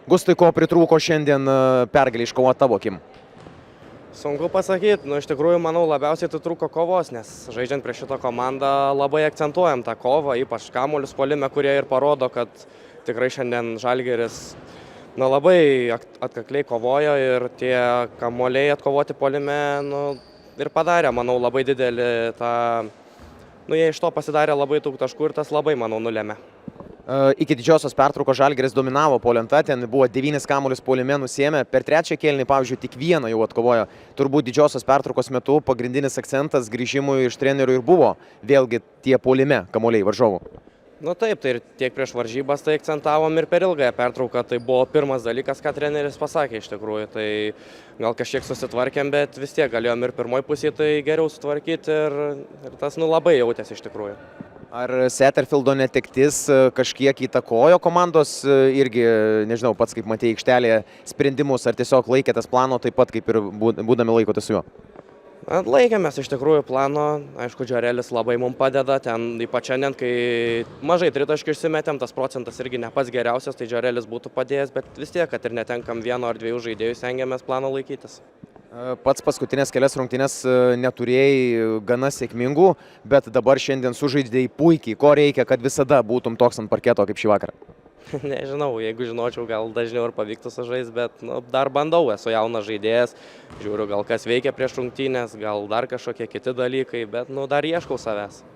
Gustai, ko pritrūko šiandien pergalį iškovoti tavo akim? Sunku pasakyti, iš tikrųjų manau labiausiai tai trūko kovos, nes žaidžiant prieš šitą komandą labai akcentuojam tą kovą, ypač kamuolius puolime, kurie ir parodo, kad tikrai šiandien Žalgiris labai atkakliai kovojo ir tie kamuoliai atkovoti puolime ir padarė, manau, labai didelį tą, jie iš to pasidarė labai daug taškų ir tas labai, manau, nulėmė. Iki didžiosios pertraukos Žalgiris dominavo puolenta, ten buvo 9 kamuolius puolime nusiėmė, per trečią kėlinį, pavyzdžiui, tik vieną jau atkovojo. Turbūt didžiosios pertraukos metu pagrindinis akcentas grįžimui iš trenerių ir buvo vėlgi tie puolime kamuoliai varžovų. Taip, tai ir tiek prieš varžybas tai akcentavom ir per ilgąją pertrauką, tai buvo pirmas dalykas, ką treneris pasakė iš tikrųjų, tai gal kažkiek susitvarkėm, bet vis tiek galėjom ir pirmoji pusė tai geriau sutvarkyti ir tas labai jautėsi iš tikrųjų. Ar Satterfieldo netektis kažkiek įtakojo komandos irgi, nežinau, pats kaip matei aikštelėje sprendimus, ar tiesiog laikėtės plano taip pat kaip ir būdami laikotės su juo? Laikėmės iš tikrųjų plano, aišku, Džarelis labai mums padeda, ten ypač šiandien, kai mažai tritaškių išsimetėm, tas procentas irgi ne pats geriausias, tai Džarelis būtų padėjęs, bet vis tiek, kad ir netenkam vieno ar dviejų žaidėjų, stengiamės plano laikytis. Pats paskutinės kelias rungtynes neturėjai gana sėkmingų, bet dabar šiandien sužaidėjai puikiai. Ko reikia, kad visada būtum toks ant parketo kaip šį vakarą? Nežinau, jeigu žinočiau, gal dažniau ir pavyktų sužaisti, bet dar bandau, esu jaunas žaidėjas, žiūriu, gal kas veikia prieš rungtynės, gal dar kažkokie kiti dalykai, bet dar ieškau savęs.